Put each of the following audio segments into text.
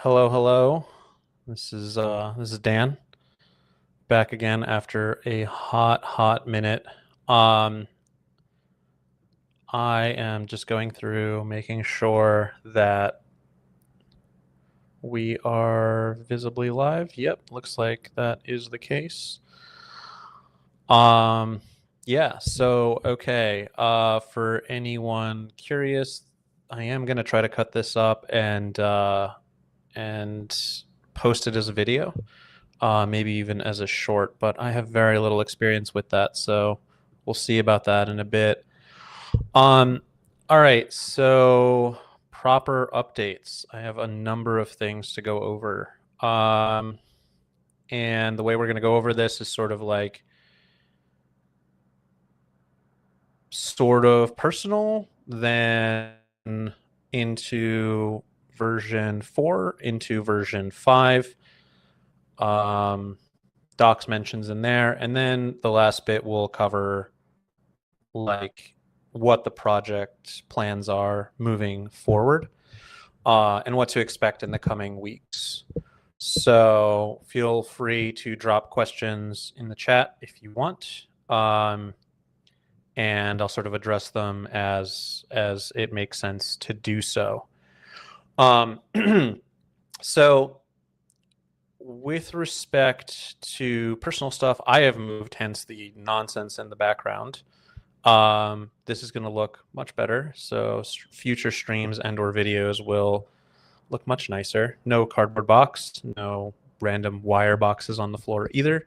Hello, hello. This is Dan back again after a hot minute. Um, I am just going through making sure that we are visibly live. Yep, looks like that is the case. Um, yeah, so okay. For anyone curious, I am gonna try to cut this up and post it as a video. Maybe even as a short, but I have very little experience with that, so we'll see about that in a bit. Um, all right, so proper updates. I have a number of things to go over. And the way we're going to go over this is sort of like sort of personal, then into version 4, into version 5. Docs mentions in there, and then the last bit will cover like what the project plans are moving forward, and what to expect in the coming weeks. So feel free to drop questions in the chat if you want, and I'll sort of address them as it makes sense to do so. So with respect to personal stuff, I have moved, hence the nonsense in the background. This is going to look much better. So future streams and or videos will look much nicer. No cardboard box, no random wire boxes on the floor either.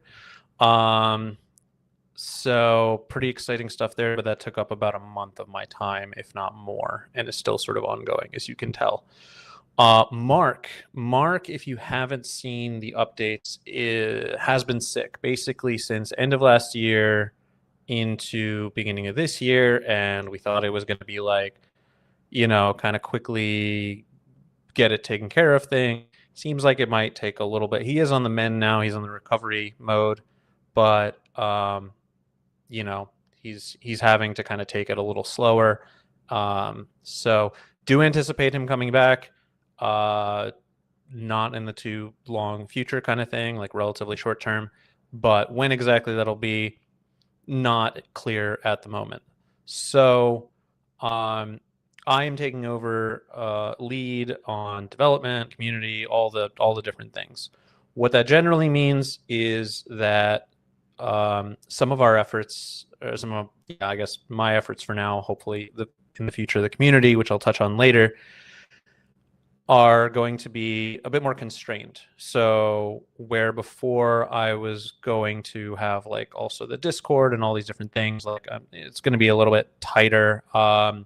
So pretty exciting stuff there, but that took up about a month of my time, if not more, and is still sort of ongoing, as you can tell. Mark, if you haven't seen the updates, has been sick basically since end of last year into beginning of this year, and we thought it was going to be like, kind of quickly get it taken care of thing. Seems like it might take a little bit. He is on the mend now. He's on the recovery mode, but he's having to kind of take it a little slower. So do anticipate him coming back. Not in the too long future kind of thing, like relatively short term, but when exactly that'll be, not clear at the moment. So I am taking over lead on development, community, all the different things. What that generally means is that some of our efforts, or I guess my efforts for now, hopefully in the future, the community, which I'll touch on later, are going to be a bit more constrained. So where before I was going to have like also the Discord and all these different things, like it's going to be a little bit tighter. I'm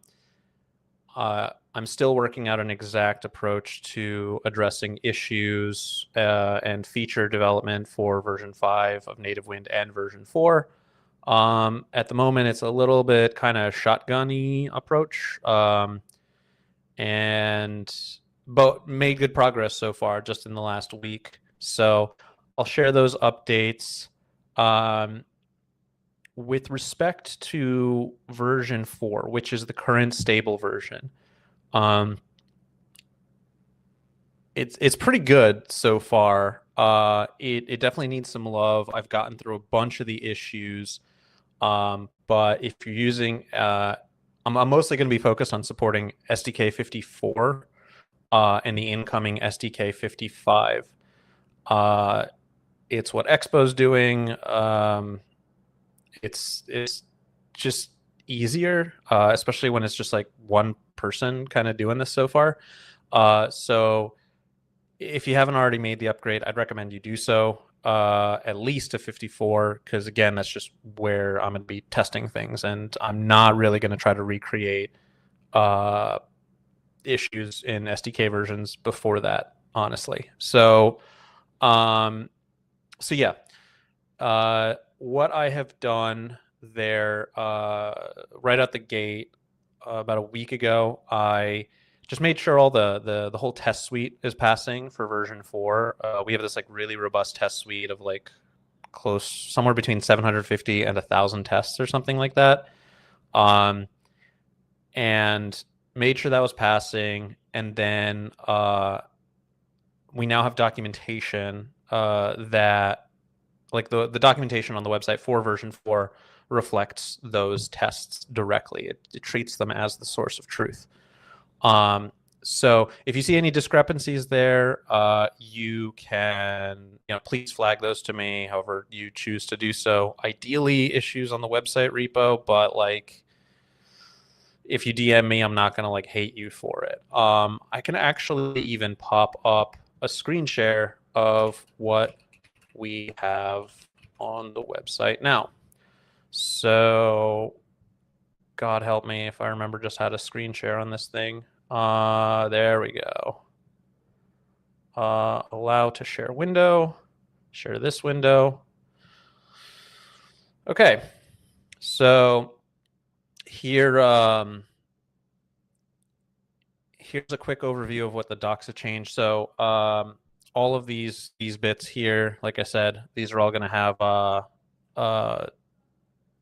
still working out an exact approach to addressing issues and feature development for version 5 of Nativewind and version 4. At the moment, it's a little bit kind of shotgun-y approach. But made good progress so far just in the last week. So I'll share those updates. With respect to version 4, which is the current stable version, it's pretty good so far. It definitely needs some love. I've gotten through a bunch of the issues, but if you're using, I'm mostly going to be focused on supporting SDK 54. And the incoming SDK 55. It's what Expo's doing. It's just easier, especially when it's just like one person kind of doing this so far. So if you haven't already made the upgrade, I'd recommend you do so, at least to 54, because again, that's just where I'm going to be testing things, and I'm not really going to try to recreate issues in SDK versions before that, honestly. So, yeah, what I have done there, right out the gate, about a week ago, I just made sure all the whole test suite is passing for version 4. We have this like really robust test suite of like somewhere between 750 and 1,000 tests or something like that. And made sure that was passing, and then we now have documentation that, like the documentation on the website for version 4 reflects those tests directly. It treats them as the source of truth. So if you see any discrepancies there, you can, please flag those to me, however you choose to do so. Ideally, issues on the website repo, but like, if you DM me, I'm not gonna like hate you for it. I can actually even pop up a screen share of what we have on the website now. So, God help me if I remember just how to screen share on this thing. There we go. Allow to share window. Share this window. Okay. So here, here's a quick overview of what the docs have changed. So all of these bits here, like I said, these are all going to have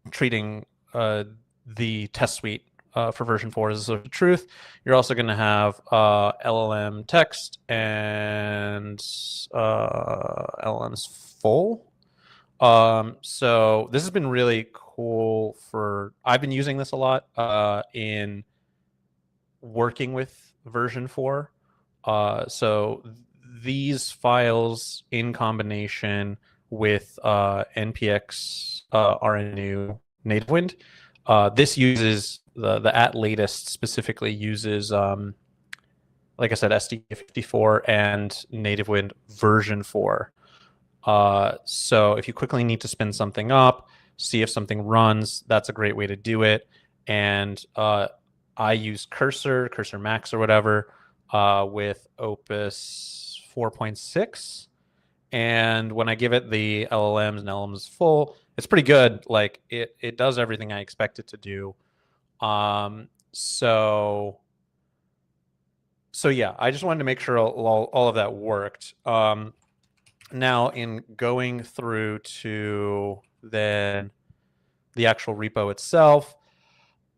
treating the test suite for version 4 as a source of truth. You're also going to have LLM text and LLMs full. So this has been really cool I've been using this a lot in working with version 4. So these files in combination with npx RNU Nativewind, this uses the at latest specifically uses like I said, SDK54 and Nativewind version 4. So if you quickly need to spin something up, see if something runs, that's a great way to do it. And I use Cursor Max or whatever with Opus 4.6. And when I give it the LLMs and LLMs full, it's pretty good. Like it does everything I expect it to do. So yeah, I just wanted to make sure all of that worked. Now in going through to then the actual repo itself,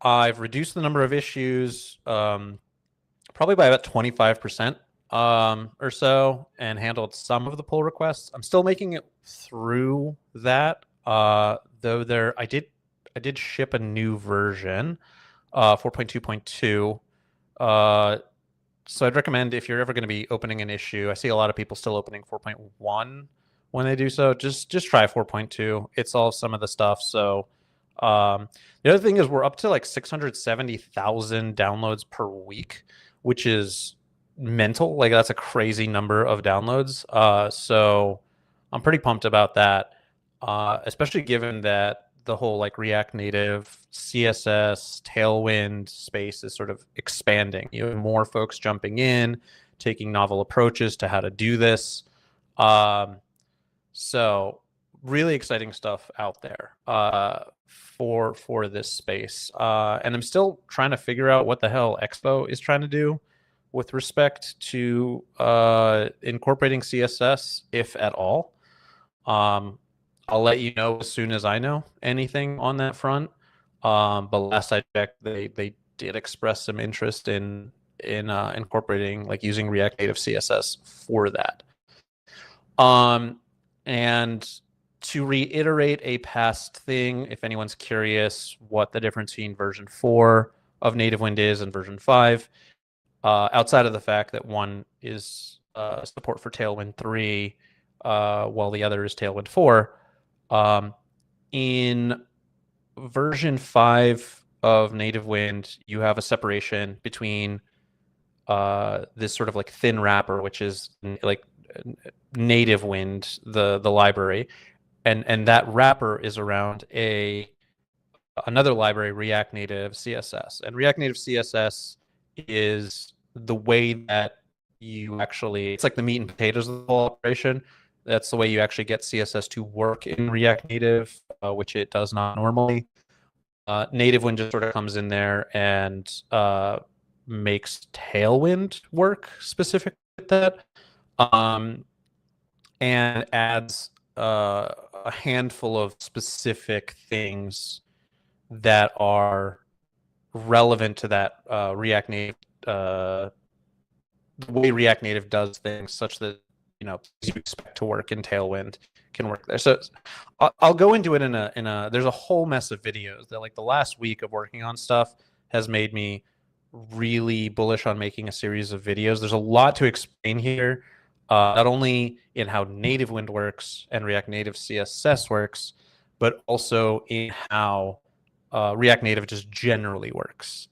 I've reduced the number of issues probably by about 25% or so, and handled some of the pull requests. I'm still making it through that, though I did ship a new version, 4.2.2. So I'd recommend, if you're ever going to be opening an issue, I see a lot of people still opening 4.1 when they do so. Just try 4.2. It solves some of the stuff. So the other thing is we're up to like 670,000 downloads per week, which is mental. Like that's a crazy number of downloads. So I'm pretty pumped about that, especially given that the whole like React Native, CSS, Tailwind space is sort of expanding. You have more folks jumping in, taking novel approaches to how to do this. So really exciting stuff out there for this space. And I'm still trying to figure out what the hell Expo is trying to do with respect to incorporating CSS, if at all. I'll let you know as soon as I know anything on that front. But last I checked, they did express some interest in incorporating, like using React Native CSS for that. And to reiterate a past thing, if anyone's curious what the difference between version 4 of Nativewind is and version 5, outside of the fact that one is support for Tailwind 3, while the other is Tailwind 4. In version 5 of Nativewind, you have a separation between this sort of like thin wrapper, which is like Nativewind, the library, and that wrapper is around another library, React Native CSS. And React Native CSS is the way that you actually, it's like the meat and potatoes of the whole operation. That's the way you actually get CSS to work in React Native, which it does not normally. Nativewind just sort of comes in there and makes Tailwind work specifically with that, and adds a handful of specific things that are relevant to that React Native, the way React Native does things, such that you expect to work in Tailwind can work there. So I'll go into it in a. There's a whole mess of videos that like the last week of working on stuff has made me really bullish on making a series of videos. There's a lot to explain here, not only in how Nativewind works and React Native CSS works, but also in how React Native just generally works.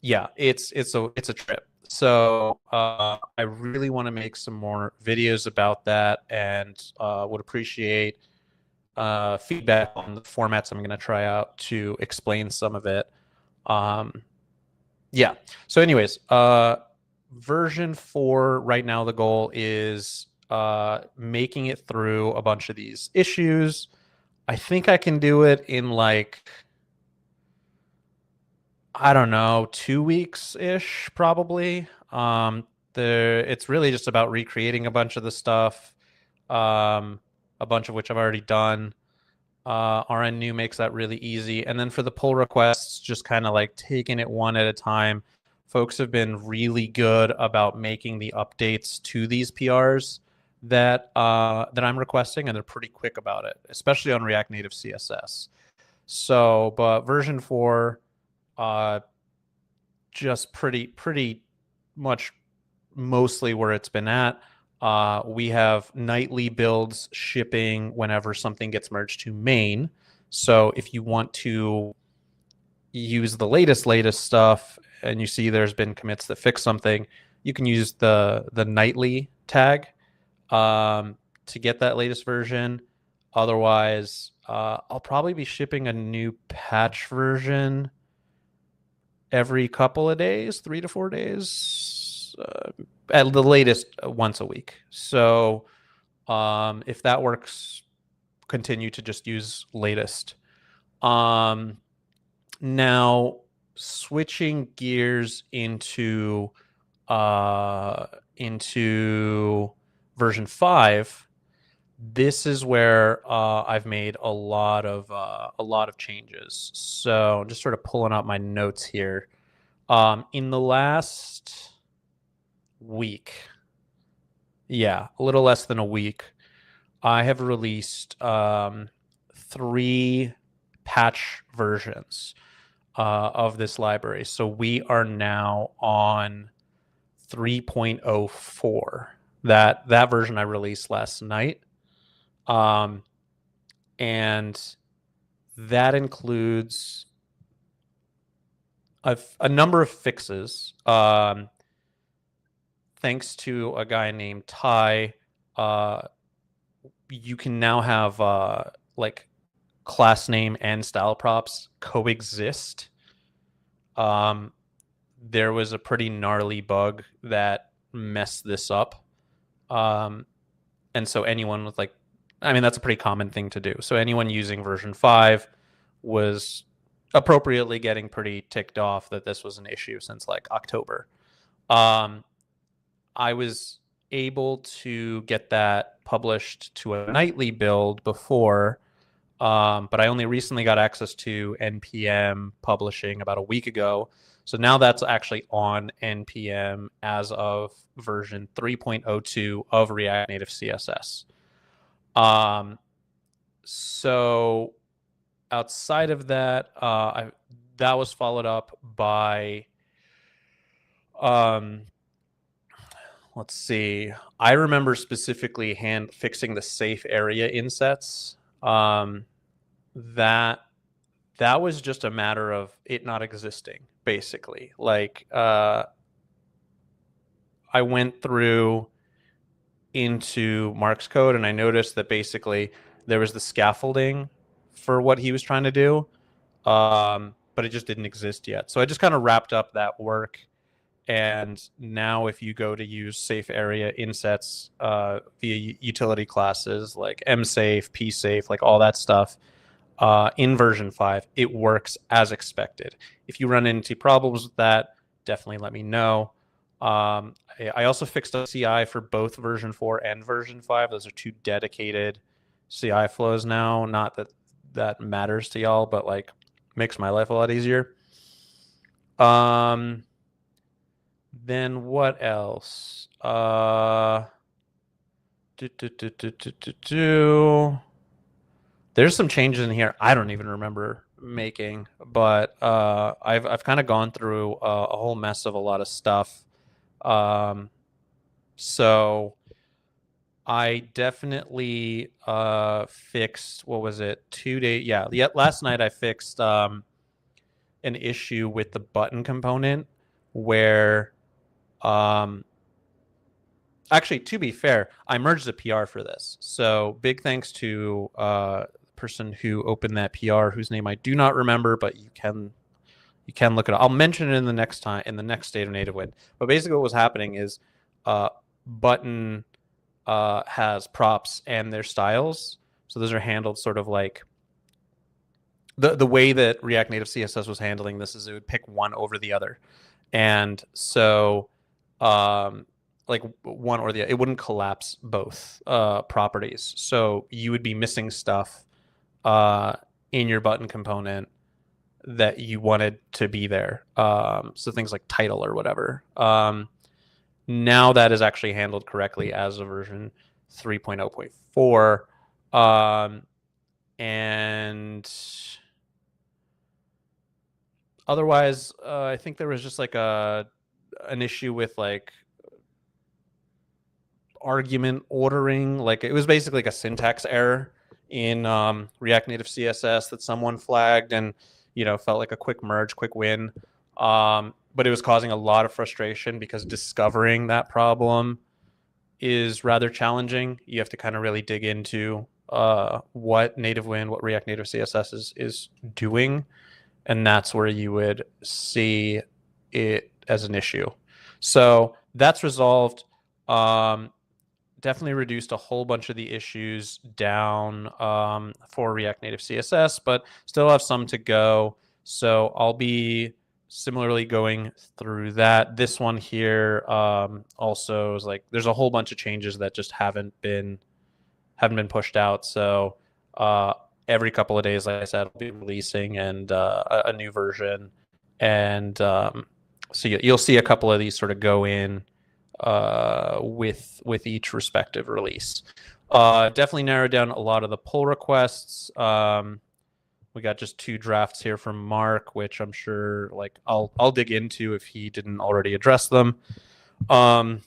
Yeah, it's a trip. So I really want to make some more videos about that, and would appreciate feedback on the formats I'm going to try out to explain some of it. Yeah. So, anyways, version 4 right now, the goal is making it through a bunch of these issues. I think I can do it in like, I don't know, 2 weeks ish, probably. It's really just about recreating a bunch of the stuff, a bunch of which I've already done. RN new makes that really easy. And then for the pull requests, just kind of like taking it one at a time. Folks have been really good about making the updates to these PRs that I'm requesting, and they're pretty quick about it, especially on React Native CSS. So, but version 4, just pretty much mostly where it's been at. We have nightly builds shipping whenever something gets merged to main. So if you want to use the latest stuff and you see there's been commits that fix something, you can use the nightly tag to get that latest version. Otherwise, I'll probably be shipping a new patch version every couple of days, 3 to 4 days, at the latest once a week. So if that works, continue to just use latest. Now switching gears into version 5. This is where I've made a lot of changes. So I'm just sort of pulling out my notes here. In the last week, yeah, a little less than a week, I have released 3 patch versions of this library. So we are now on 3.04. That version I released last night. And that includes a number of fixes. Thanks to a guy named Ty, you can now have like class name and style props coexist. There was a pretty gnarly bug that messed this up. And so anyone with like, I mean, that's a pretty common thing to do. So anyone using version 5 was appropriately getting pretty ticked off that this was an issue since like October. I was able to get that published to a nightly build before, but I only recently got access to NPM publishing about a week ago. So now that's actually on NPM as of version 3.02 of React Native CSS. So outside of that, that was followed up by, let's see. I remember specifically fixing the safe area insets. That was just a matter of it not existing, basically. Like, I went through into Mark's code and I noticed that basically there was the scaffolding for what he was trying to do, but it just didn't exist yet. So I just kind of wrapped up that work. And now if you go to use safe area insets via utility classes like msafe, psafe, like all that stuff, in version 5, it works as expected. If you run into problems with that, definitely let me know. I also fixed a CI for both version 4 and version 5. Those are 2 dedicated CI flows now. Not that that matters to y'all, but like makes my life a lot easier. Then what else? There's some changes in here I don't even remember making, but I've kind of gone through a whole mess of a lot of stuff. Um, so I definitely fixed, what was it, 2 days? Yeah, last night I fixed an issue with the button component where um, actually, to be fair, I merged a PR for this. So big thanks to the person who opened that PR, whose name I do not remember, but you can look it up. I'll mention it in the next state of Nativewind. But basically, what was happening is button has props and their styles. So those are handled sort of like the way that React Native CSS was handling this is it would pick one over the other, and so like one or the other, it wouldn't collapse both properties. So you would be missing stuff in your button component that you wanted to be there. So things like title or whatever. Now that is actually handled correctly as a version 3.0.4. And otherwise, I think there was just like an issue with like argument ordering. Like it was basically like a syntax error in React Native CSS that someone flagged and felt like a quick merge, quick win. But it was causing a lot of frustration because discovering that problem is rather challenging. You have to kind of really dig into what React Native CSS is doing, and that's where you would see it as an issue. So that's resolved. Definitely reduced a whole bunch of the issues down for React Native CSS, but still have some to go. So I'll be similarly going through that. This one here also is like there's a whole bunch of changes that just haven't been pushed out. So every couple of days, like I said, I'll be releasing and a new version, and so you'll see a couple of these sort of go in with each respective release. Definitely narrowed down a lot of the pull requests. We got just 2 drafts here from Mark, which I'm sure like I'll dig into if he didn't already address them. Some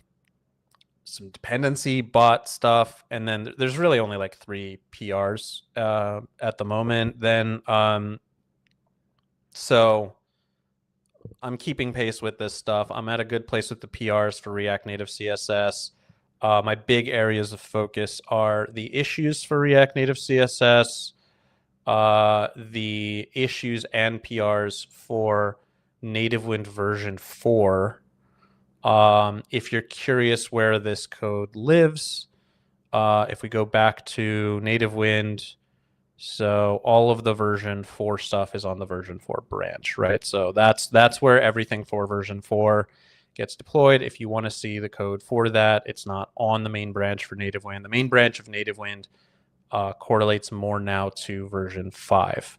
dependency bot stuff, and then there's really only like 3 PRs at the moment. Then so I'm keeping pace with this stuff. I'm at a good place with the PRs for React Native CSS. My big areas of focus are the issues for React Native CSS, the issues and PRs for Nativewind version 4. If you're curious where this code lives, if we go back to Nativewind, so all of the version 4 stuff is on the version 4 branch, right? So that's where everything for version 4 gets deployed. If you want to see the code for that, it's not on the main branch for Nativewind. The main branch of Nativewind correlates more now to version 5.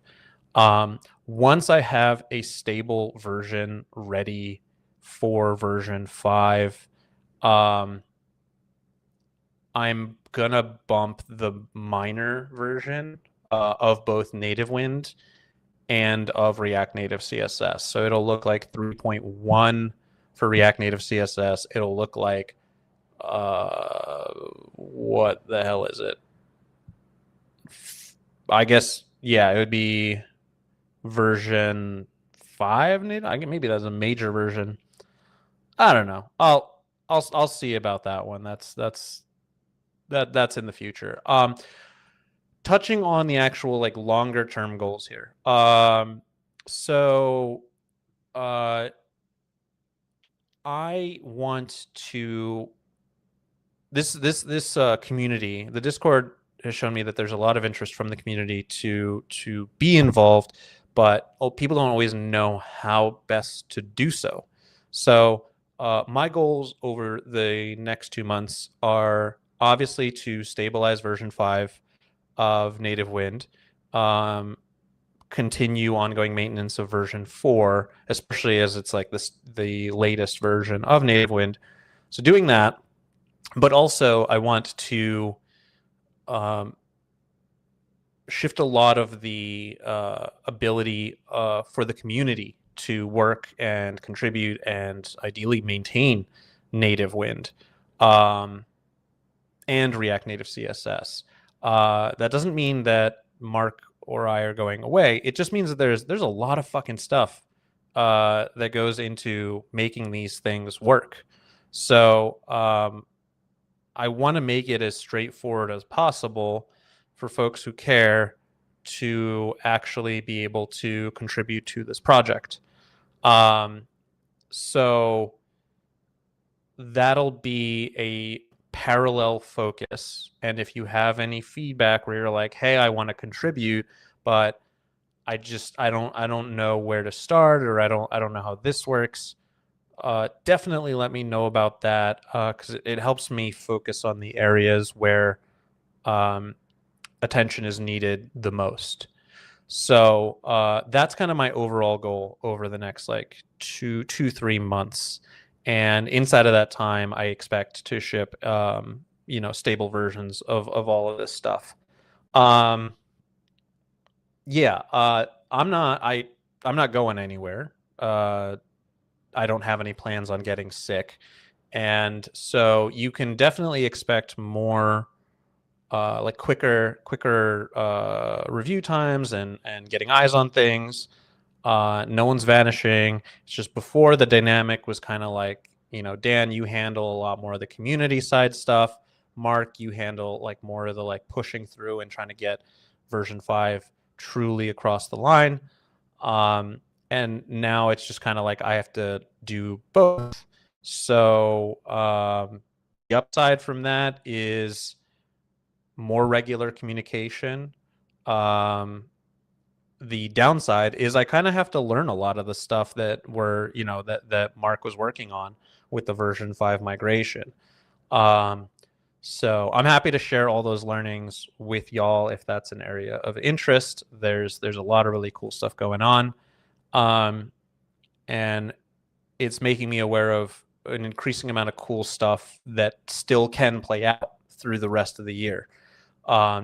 Once I have a stable version ready for version 5, I'm gonna bump the minor version of both Nativewind and of React Native CSS. So it'll look like 3.1 for React Native CSS. It'll look like what the hell is it? I guess it would be version 5. Maybe that's a major version. I don't know. I'll see about that one. That's in the future. Touching on the actual like longer term goals here. So I want to this community, the Discord has shown me that there's a lot of interest from the community to be involved, but people don't always know how best to do so. So my goals over the next 2 months are obviously to stabilize version 5 of Nativewind, continue ongoing maintenance of version 4, especially as it's like the latest version of Nativewind. So doing that, But also, I want to um, shift a lot of the ability for the community to work and contribute and ideally maintain Nativewind and React Native CSS. That doesn't mean that Mark or I are going away. It just means that there's a lot of fucking stuff that goes into making these things work. So I want to make it as straightforward as possible for folks who care to actually be able to contribute to this project. So that'll be a parallel focus. And if you have any feedback where you're like, hey, I want to contribute, but I don't know where to start, or I don't know how this works, definitely let me know about that, because it helps me focus on the areas where um, attention is needed the most. So that's kind of my overall goal over the next like 3 months. And inside of that time, I expect to ship, stable versions of all of this stuff. Um, yeah, I'm not going anywhere. I don't have any plans on getting sick, and so you can definitely expect more like quicker review times and getting eyes on things. No one's vanishing. It's just before the dynamic was kind of like, Dan, you handle a lot more of the community side stuff. Mark, you handle like more of the like pushing through and trying to get version 5 truly across the line. And now it's just kind of like I have to do both. So the upside from that is more regular communication. The downside is I kind of have to learn a lot of the stuff that that Mark was working on with the version 5 migration. Um, so I'm happy to share all those learnings with y'all if that's an area of interest. There's a lot of really cool stuff going on. And it's making me aware of an increasing amount of cool stuff that still can play out through the rest of the year,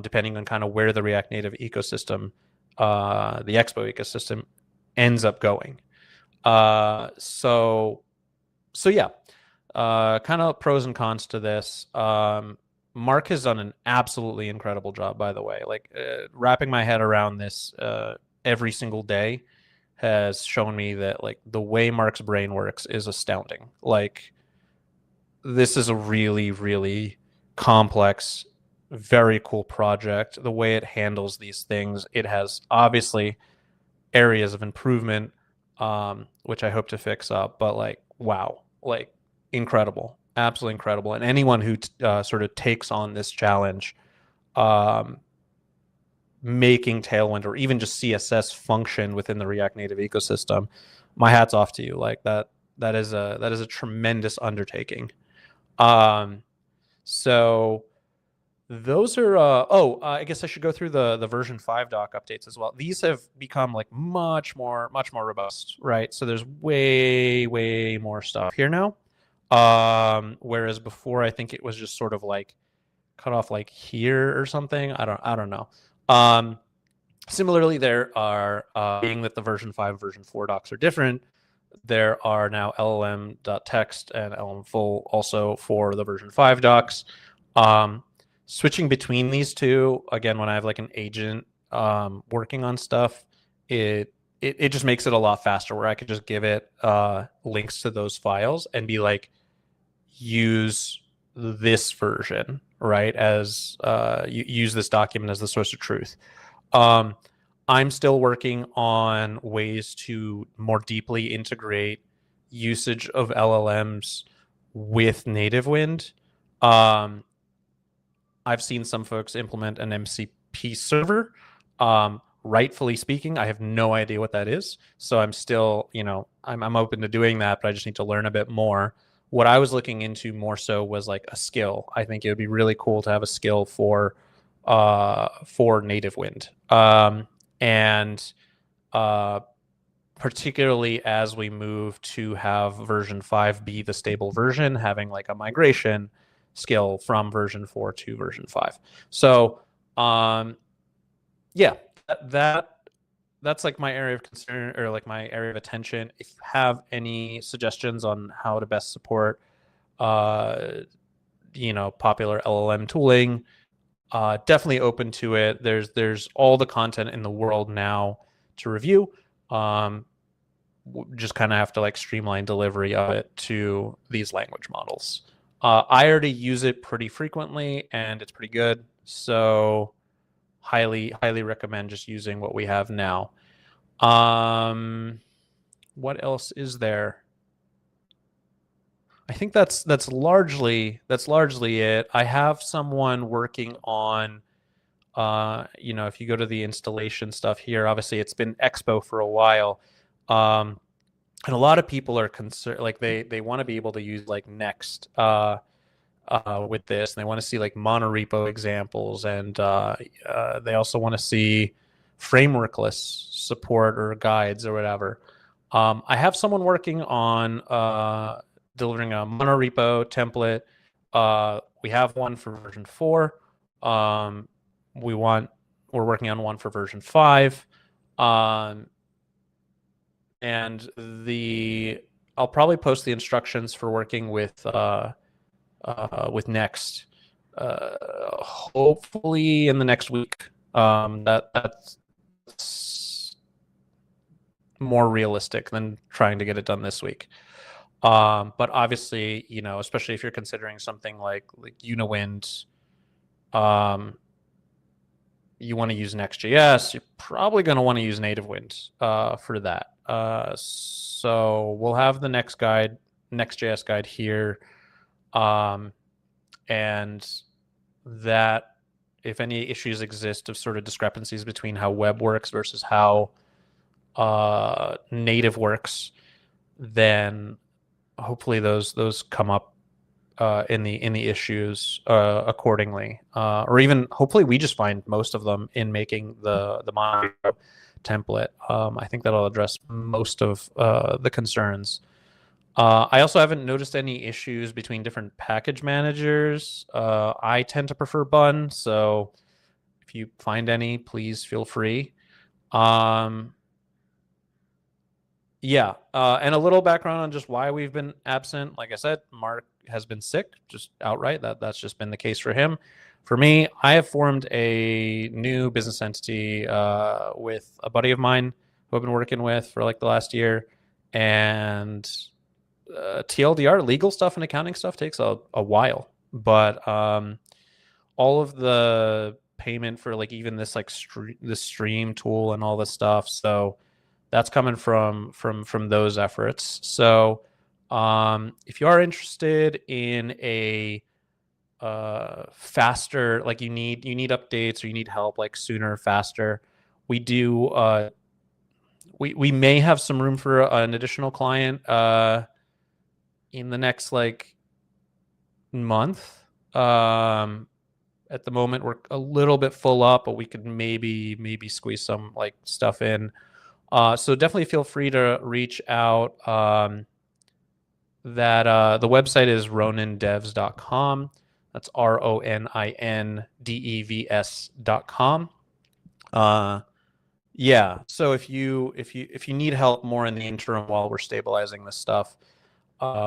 depending on kind of where the React Native ecosystem, the Expo ecosystem, ends up going. So yeah, kind of pros and cons to this. Mark has done an absolutely incredible job, by the way. Like wrapping my head around this every single day has shown me that like the way Mark's brain works is astounding. Like this is a really, really complex, very cool project. The way it handles these things, it has obviously areas of improvement, which I hope to fix up. But like, wow, like incredible, absolutely incredible. And anyone who sort of takes on this challenge, making Tailwind or even just CSS function within the React Native ecosystem, my hat's off to you. Like that is a tremendous undertaking. So those are I guess I should go through the version 5 doc updates as well. These have become like much more robust, right? So there's way more stuff here now. Whereas before I think it was just sort of like cut off like here or something. I don't know. Similarly, there are being that the version 5 and version 4 docs are different, there are now LLM.text and LLM full also for the version 5 docs. Switching between these two, again, when I have like an agent working on stuff, it just makes it a lot faster where I could just give it links to those files and be like, use this version, right? As use this document as the source of truth. I'm still working on ways to more deeply integrate usage of LLMs with Nativewind. I've seen some folks implement an MCP server. Rightfully speaking, I have no idea what that is. So I'm still, I'm open to doing that, but I just need to learn a bit more. What I was looking into more so was like a skill. I think it would be really cool to have a skill for Nativewind. And particularly as we move to have version 5 be the stable version, having like a migration scale from version 4 to version 5. So yeah, that's like my area of concern, or like my area of attention. If you have any suggestions on how to best support popular LLM tooling, definitely open to it. There's all the content in the world now to review. Just kind of have to like streamline delivery of it to these language models. I already use it pretty frequently and it's pretty good. So highly recommend just using what we have now. What else is there? I think that's largely it. I have someone working on if you go to the installation stuff here, obviously it's been Expo for a while. And a lot of people are concerned, like they want to be able to use like Next with this, and they want to see like monorepo examples, and they also want to see frameworkless support or guides or whatever. I have someone working on delivering a monorepo template. We have one for version 4. We're working on one for version 5. And I'll probably post the instructions for working with Next, hopefully in the next week. That's more realistic than trying to get it done this week. But obviously, especially if you're considering something like Uniwind, you want to use Next.js, you're probably going to want to use Nativewind for that. So we'll have the Next.js guide here. And that if any issues exist of sort of discrepancies between how web works versus how native works, then hopefully those come up in the issues accordingly, or even hopefully we just find most of them in making the mono template. I think that'll address most of the concerns. I also haven't noticed any issues between different package managers. I tend to prefer Bun, so if you find any, please feel free. Yeah, and a little background on just why we've been absent. Like I said, Mark has been sick, just outright. That's just been the case for him. For me, I have formed a new business entity with a buddy of mine who I've been working with for like the last year, and TLDR, legal stuff and accounting stuff takes a while, but all of the payment for like even this like this stream tool and all this stuff, so that's coming from those efforts. So if you are interested in a faster, like you need updates or you need help like sooner, faster, we do we may have some room for an additional client in the next like month. At the moment we're a little bit full up, but we could maybe squeeze some like stuff in. So definitely feel free to reach out. The website is ronindevs.com. That's RONINDEVS.com. Yeah. So if you need help more in the interim while we're stabilizing this stuff,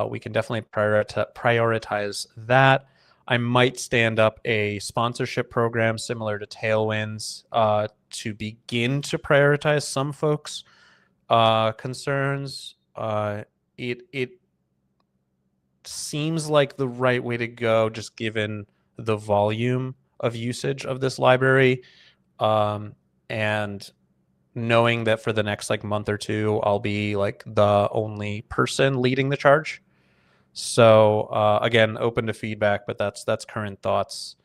we can definitely prioritize that. I might stand up a sponsorship program similar to Tailwind's to begin to prioritize some folks' concerns. It seems like the right way to go, just given the volume of usage of this library, and knowing that for the next like month or two, I'll be like the only person leading the charge. So again, open to feedback, but that's current thoughts.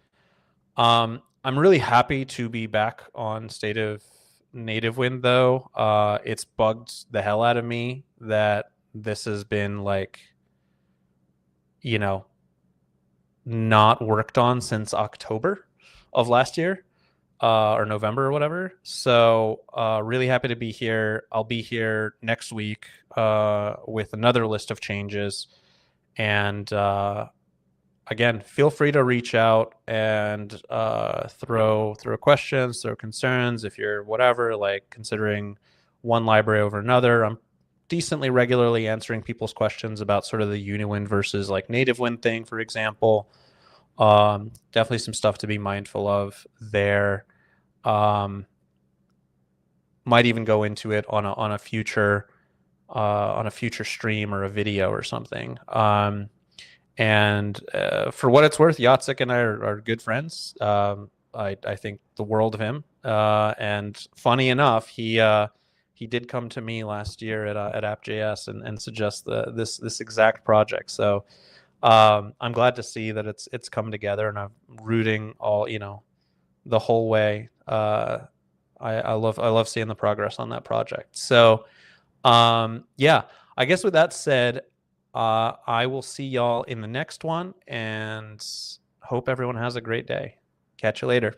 I'm really happy to be back on State of Nativewind, though. It's bugged the hell out of me that this has been like, not worked on since October of last year, or November or whatever. So really happy to be here. I'll be here next week with another list of changes. And again, feel free to reach out and throw questions, throw concerns. If you're whatever, like considering one library over another, I'm decently regularly answering people's questions about sort of the Uniwind versus like Nativewind thing, for example. Definitely some stuff to be mindful of there. Might even go into it on a future stream or a video or something. And for what it's worth, Yatsik and I are good friends. I think the world of him. And funny enough, he did come to me last year at App.js and suggest this exact project. So I'm glad to see that it's come together, and I'm rooting all the whole way. I love seeing the progress on that project. So yeah, I guess with that said, I will see y'all in the next one, and hope everyone has a great day. Catch you later.